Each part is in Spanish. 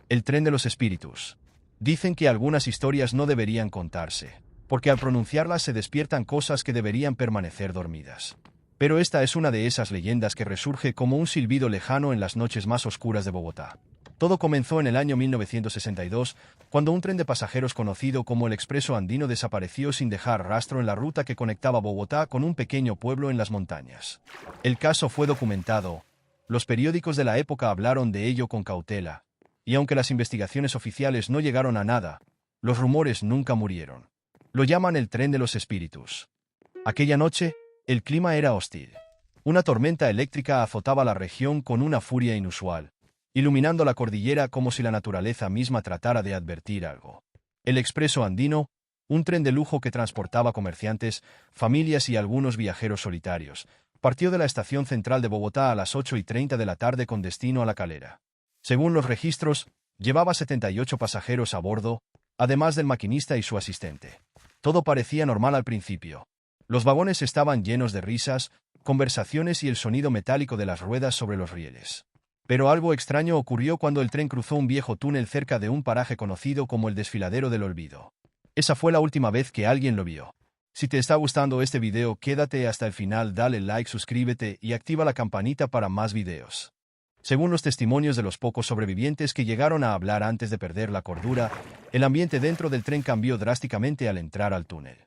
El tren de los espíritus. Dicen que algunas historias no deberían contarse, porque al pronunciarlas se despiertan cosas que deberían permanecer dormidas. Pero esta es una de esas leyendas que resurge como un silbido lejano en las noches más oscuras de Bogotá. Todo comenzó en el año 1962, cuando un tren de pasajeros conocido como el Expreso Andino desapareció sin dejar rastro en la ruta que conectaba Bogotá con un pequeño pueblo en las montañas. El caso fue documentado. Los periódicos de la época hablaron de ello con cautela. Y aunque las investigaciones oficiales no llegaron a nada, los rumores nunca murieron. Lo llaman el tren de los espíritus. Aquella noche, el clima era hostil. Una tormenta eléctrica azotaba la región con una furia inusual, iluminando la cordillera como si la naturaleza misma tratara de advertir algo. El Expreso Andino, un tren de lujo que transportaba comerciantes, familias y algunos viajeros solitarios, partió de la estación central de Bogotá a las 8:30 de la tarde con destino a La Calera. Según los registros, llevaba 78 pasajeros a bordo, además del maquinista y su asistente. Todo parecía normal al principio. Los vagones estaban llenos de risas, conversaciones y el sonido metálico de las ruedas sobre los rieles. Pero algo extraño ocurrió cuando el tren cruzó un viejo túnel cerca de un paraje conocido como el Desfiladero del Olvido. Esa fue la última vez que alguien lo vio. Si te está gustando este video, quédate hasta el final, dale like, suscríbete y activa la campanita para más videos. Según los testimonios de los pocos sobrevivientes que llegaron a hablar antes de perder la cordura, el ambiente dentro del tren cambió drásticamente al entrar al túnel.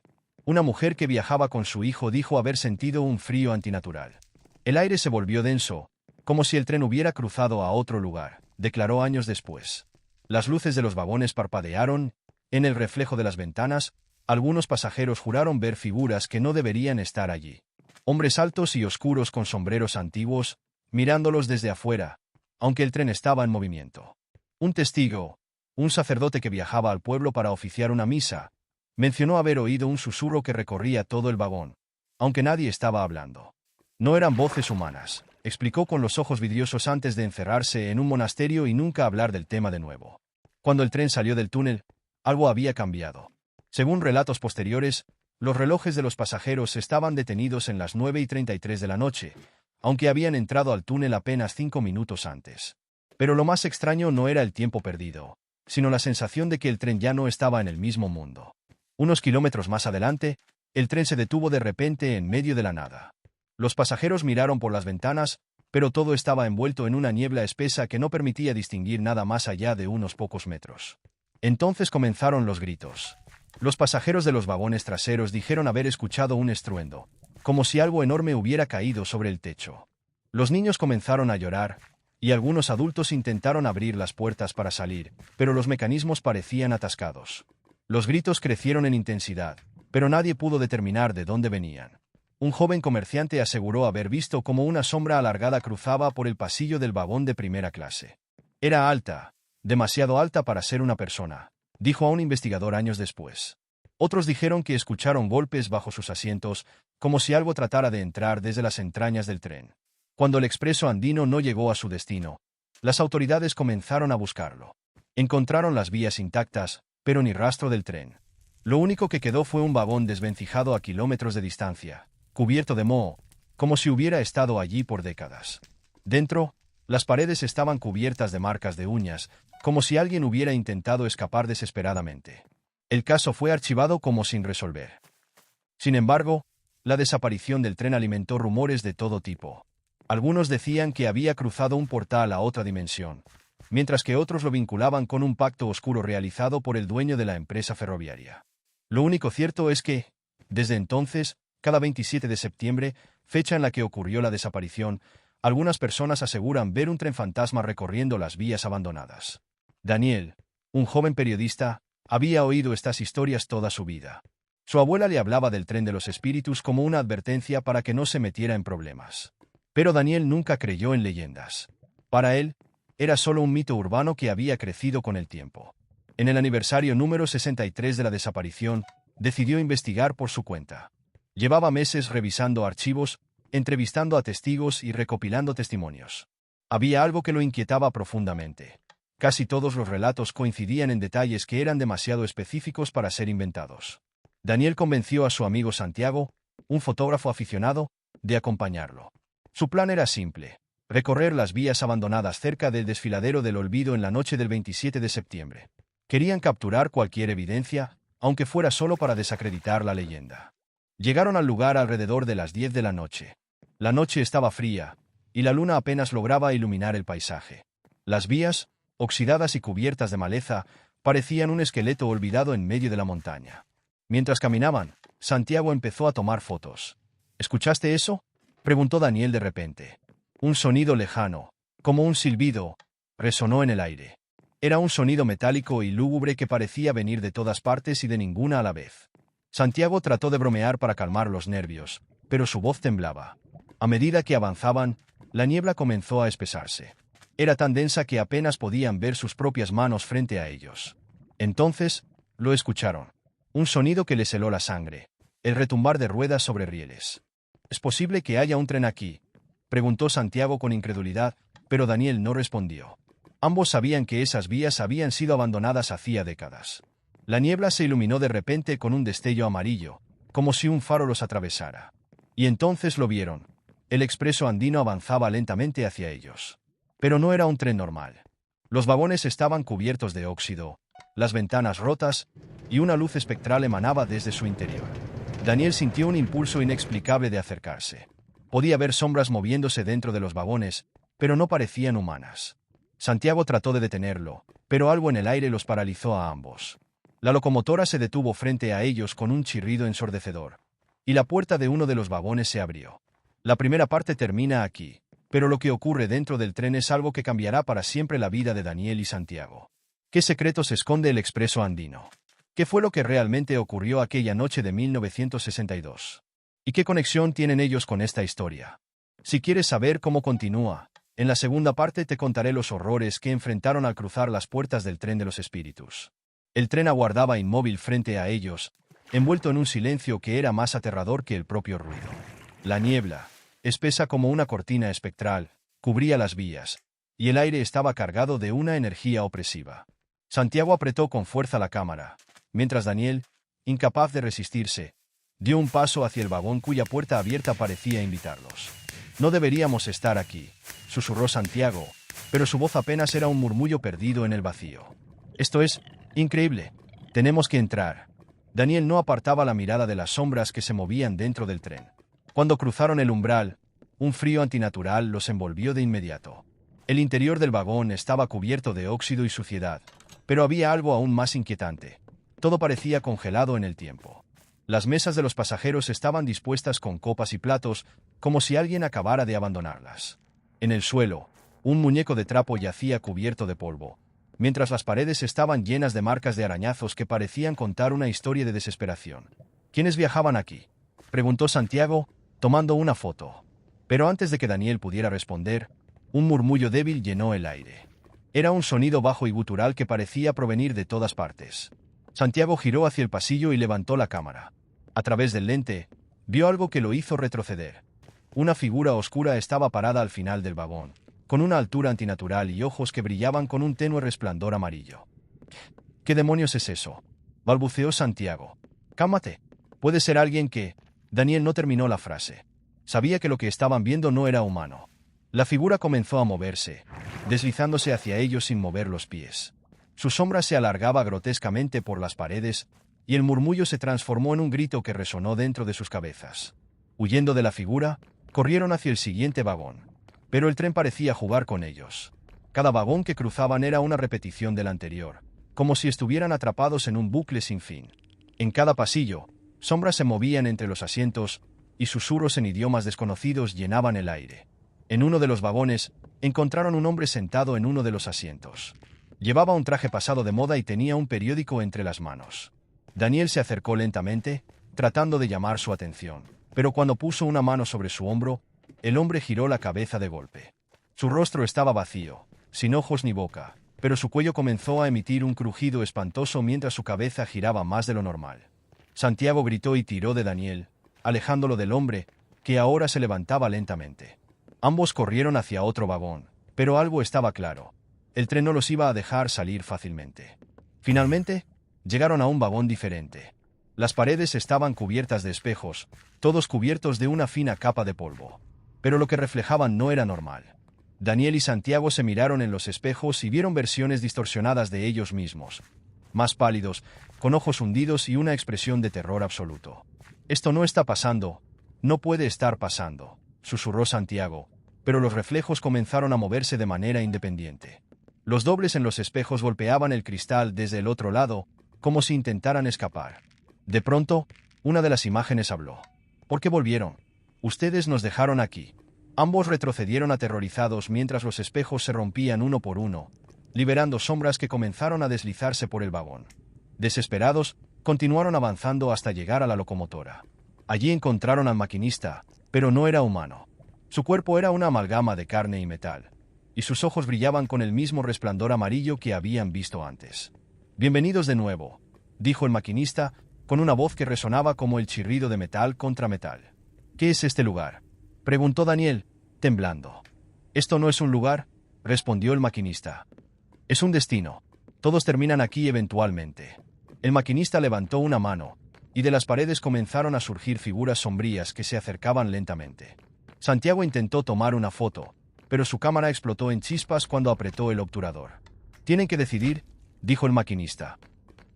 Una mujer que viajaba con su hijo dijo haber sentido un frío antinatural. El aire se volvió denso, como si el tren hubiera cruzado a otro lugar, declaró años después. Las luces de los vagones parpadearon, en el reflejo de las ventanas, algunos pasajeros juraron ver figuras que no deberían estar allí. Hombres altos y oscuros con sombreros antiguos, mirándolos desde afuera, aunque el tren estaba en movimiento. Un testigo, un sacerdote que viajaba al pueblo para oficiar una misa, mencionó haber oído un susurro que recorría todo el vagón, aunque nadie estaba hablando. No eran voces humanas, explicó con los ojos vidriosos antes de encerrarse en un monasterio y nunca hablar del tema de nuevo. Cuando el tren salió del túnel, algo había cambiado. Según relatos posteriores, los relojes de los pasajeros estaban detenidos en las 9:33 de la noche, aunque habían entrado al túnel apenas 5 minutos antes. Pero lo más extraño no era el tiempo perdido, sino la sensación de que el tren ya no estaba en el mismo mundo. Unos kilómetros más adelante, el tren se detuvo de repente en medio de la nada. Los pasajeros miraron por las ventanas, pero todo estaba envuelto en una niebla espesa que no permitía distinguir nada más allá de unos pocos metros. Entonces comenzaron los gritos. Los pasajeros de los vagones traseros dijeron haber escuchado un estruendo, como si algo enorme hubiera caído sobre el techo. Los niños comenzaron a llorar, y algunos adultos intentaron abrir las puertas para salir, pero los mecanismos parecían atascados. Los gritos crecieron en intensidad, pero nadie pudo determinar de dónde venían. Un joven comerciante aseguró haber visto cómo una sombra alargada cruzaba por el pasillo del vagón de primera clase. Era alta, demasiado alta para ser una persona, dijo a un investigador años después. Otros dijeron que escucharon golpes bajo sus asientos, como si algo tratara de entrar desde las entrañas del tren. Cuando el Expreso Andino no llegó a su destino, las autoridades comenzaron a buscarlo. Encontraron las vías intactas, pero ni rastro del tren. Lo único que quedó fue un vagón desvencijado a kilómetros de distancia, cubierto de moho, como si hubiera estado allí por décadas. Dentro, las paredes estaban cubiertas de marcas de uñas, como si alguien hubiera intentado escapar desesperadamente. El caso fue archivado como sin resolver. Sin embargo, la desaparición del tren alimentó rumores de todo tipo. Algunos decían que había cruzado un portal a otra dimensión, mientras que otros lo vinculaban con un pacto oscuro realizado por el dueño de la empresa ferroviaria. Lo único cierto es que, desde entonces, cada 27 de septiembre, fecha en la que ocurrió la desaparición, algunas personas aseguran ver un tren fantasma recorriendo las vías abandonadas. Daniel, un joven periodista, había oído estas historias toda su vida. Su abuela le hablaba del tren de los espíritus como una advertencia para que no se metiera en problemas. Pero Daniel nunca creyó en leyendas. Para él, era solo un mito urbano que había crecido con el tiempo. En el aniversario número 63 de la desaparición, decidió investigar por su cuenta. Llevaba meses revisando archivos, entrevistando a testigos y recopilando testimonios. Había algo que lo inquietaba profundamente. Casi todos los relatos coincidían en detalles que eran demasiado específicos para ser inventados. Daniel convenció a su amigo Santiago, un fotógrafo aficionado, de acompañarlo. Su plan era simple: recorrer las vías abandonadas cerca del desfiladero del olvido en la noche del 27 de septiembre. Querían capturar cualquier evidencia, aunque fuera solo para desacreditar la leyenda. Llegaron al lugar alrededor de las 10 de la noche. La noche estaba fría, y la luna apenas lograba iluminar el paisaje. Las vías, oxidadas y cubiertas de maleza, parecían un esqueleto olvidado en medio de la montaña. Mientras caminaban, Santiago empezó a tomar fotos. ¿Escuchaste eso?, preguntó Daniel de repente. Un sonido lejano, como un silbido, resonó en el aire. Era un sonido metálico y lúgubre que parecía venir de todas partes y de ninguna a la vez. Santiago trató de bromear para calmar los nervios, pero su voz temblaba. A medida que avanzaban, la niebla comenzó a espesarse. Era tan densa que apenas podían ver sus propias manos frente a ellos. Entonces, lo escucharon. Un sonido que les heló la sangre. El retumbar de ruedas sobre rieles. ¿Es posible que haya un tren aquí?, preguntó Santiago con incredulidad, pero Daniel no respondió. Ambos sabían que esas vías habían sido abandonadas hacía décadas. La niebla se iluminó de repente con un destello amarillo, como si un faro los atravesara. Y entonces lo vieron. El expreso andino avanzaba lentamente hacia ellos. Pero no era un tren normal. Los vagones estaban cubiertos de óxido, las ventanas rotas, y una luz espectral emanaba desde su interior. Daniel sintió un impulso inexplicable de acercarse. Podía ver sombras moviéndose dentro de los vagones, pero no parecían humanas. Santiago trató de detenerlo, pero algo en el aire los paralizó a ambos. La locomotora se detuvo frente a ellos con un chirrido ensordecedor, y la puerta de uno de los vagones se abrió. La primera parte termina aquí, pero lo que ocurre dentro del tren es algo que cambiará para siempre la vida de Daniel y Santiago. ¿Qué secretos esconde el expreso andino? ¿Qué fue lo que realmente ocurrió aquella noche de 1962? ¿Y qué conexión tienen ellos con esta historia? Si quieres saber cómo continúa, en la segunda parte te contaré los horrores que enfrentaron al cruzar las puertas del tren de los espíritus. El tren aguardaba inmóvil frente a ellos, envuelto en un silencio que era más aterrador que el propio ruido. La niebla, espesa como una cortina espectral, cubría las vías, y el aire estaba cargado de una energía opresiva. Santiago apretó con fuerza la cámara, mientras Daniel, incapaz de resistirse, dio un paso hacia el vagón cuya puerta abierta parecía invitarlos. «No deberíamos estar aquí», susurró Santiago, pero su voz apenas era un murmullo perdido en el vacío. «Esto es increíble. Tenemos que entrar». Daniel no apartaba la mirada de las sombras que se movían dentro del tren. Cuando cruzaron el umbral, un frío antinatural los envolvió de inmediato. El interior del vagón estaba cubierto de óxido y suciedad, pero había algo aún más inquietante. Todo parecía congelado en el tiempo. Las mesas de los pasajeros estaban dispuestas con copas y platos, como si alguien acabara de abandonarlas. En el suelo, un muñeco de trapo yacía cubierto de polvo, mientras las paredes estaban llenas de marcas de arañazos que parecían contar una historia de desesperación. ¿Quiénes viajaban aquí?, preguntó Santiago, tomando una foto. Pero antes de que Daniel pudiera responder, un murmullo débil llenó el aire. Era un sonido bajo y gutural que parecía provenir de todas partes. Santiago giró hacia el pasillo y levantó la cámara. A través del lente, vio algo que lo hizo retroceder. Una figura oscura estaba parada al final del vagón, con una altura antinatural y ojos que brillaban con un tenue resplandor amarillo. «¿Qué demonios es eso?», balbuceó Santiago. «Cálmate. Puede ser alguien que...». Daniel no terminó la frase. Sabía que lo que estaban viendo no era humano. La figura comenzó a moverse, deslizándose hacia ellos sin mover los pies. Su sombra se alargaba grotescamente por las paredes, y el murmullo se transformó en un grito que resonó dentro de sus cabezas. Huyendo de la figura, corrieron hacia el siguiente vagón. Pero el tren parecía jugar con ellos. Cada vagón que cruzaban era una repetición del anterior, como si estuvieran atrapados en un bucle sin fin. En cada pasillo, sombras se movían entre los asientos, y susurros en idiomas desconocidos llenaban el aire. En uno de los vagones, encontraron un hombre sentado en uno de los asientos. Llevaba un traje pasado de moda y tenía un periódico entre las manos. Daniel se acercó lentamente, tratando de llamar su atención, pero cuando puso una mano sobre su hombro, el hombre giró la cabeza de golpe. Su rostro estaba vacío, sin ojos ni boca, pero su cuello comenzó a emitir un crujido espantoso mientras su cabeza giraba más de lo normal. Santiago gritó y tiró de Daniel, alejándolo del hombre, que ahora se levantaba lentamente. Ambos corrieron hacia otro vagón, pero algo estaba claro. El tren no los iba a dejar salir fácilmente. Finalmente, llegaron a un vagón diferente. Las paredes estaban cubiertas de espejos, todos cubiertos de una fina capa de polvo. Pero lo que reflejaban no era normal. Daniel y Santiago se miraron en los espejos y vieron versiones distorsionadas de ellos mismos, más pálidos, con ojos hundidos y una expresión de terror absoluto. «Esto no está pasando, no puede estar pasando», susurró Santiago, pero los reflejos comenzaron a moverse de manera independiente. Los dobles en los espejos golpeaban el cristal desde el otro lado, como si intentaran escapar. De pronto, una de las imágenes habló. «¿Por qué volvieron? Ustedes nos dejaron aquí». Ambos retrocedieron aterrorizados mientras los espejos se rompían uno por uno, liberando sombras que comenzaron a deslizarse por el vagón. Desesperados, continuaron avanzando hasta llegar a la locomotora. Allí encontraron al maquinista, pero no era humano. Su cuerpo era una amalgama de carne y metal, y sus ojos brillaban con el mismo resplandor amarillo que habían visto antes. «Bienvenidos de nuevo», dijo el maquinista, con una voz que resonaba como el chirrido de metal contra metal. «¿Qué es este lugar?», preguntó Daniel, temblando. «Esto no es un lugar», respondió el maquinista. «Es un destino. Todos terminan aquí eventualmente». El maquinista levantó una mano, y de las paredes comenzaron a surgir figuras sombrías que se acercaban lentamente. Santiago intentó tomar una foto, pero su cámara explotó en chispas cuando apretó el obturador. «Tienen que decidir», dijo el maquinista.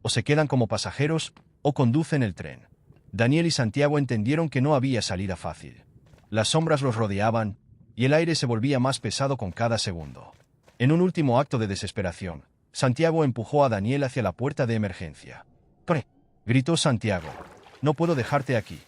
«O se quedan como pasajeros, o conducen el tren». Daniel y Santiago entendieron que no había salida fácil. Las sombras los rodeaban, y el aire se volvía más pesado con cada segundo. En un último acto de desesperación, Santiago empujó a Daniel hacia la puerta de emergencia. «¡Pre!», gritó Santiago. «No puedo dejarte aquí»,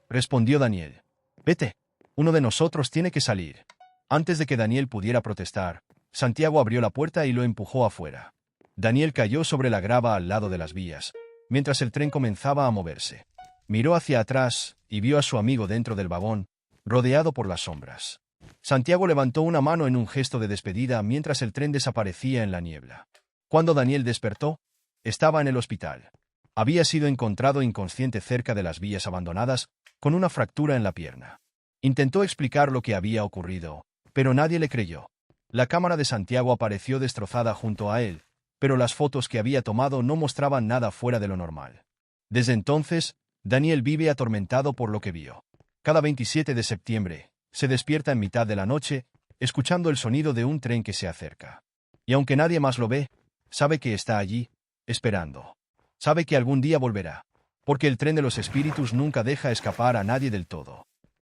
respondió Daniel. «Vete. Uno de nosotros tiene que salir». Antes de que Daniel pudiera protestar, Santiago abrió la puerta y lo empujó afuera. Daniel cayó sobre la grava al lado de las vías, mientras el tren comenzaba a moverse. Miró hacia atrás y vio a su amigo dentro del vagón, rodeado por las sombras. Santiago levantó una mano en un gesto de despedida mientras el tren desaparecía en la niebla. Cuando Daniel despertó, estaba en el hospital. Había sido encontrado inconsciente cerca de las vías abandonadas, con una fractura en la pierna. Intentó explicar lo que había ocurrido, pero nadie le creyó. La cámara de Santiago apareció destrozada junto a él, pero las fotos que había tomado no mostraban nada fuera de lo normal. Desde entonces, Daniel vive atormentado por lo que vio. Cada 27 de septiembre, se despierta en mitad de la noche, escuchando el sonido de un tren que se acerca. Y aunque nadie más lo ve, sabe que está allí, esperando. Sabe que algún día volverá, porque el tren de los espíritus nunca deja escapar a nadie del todo.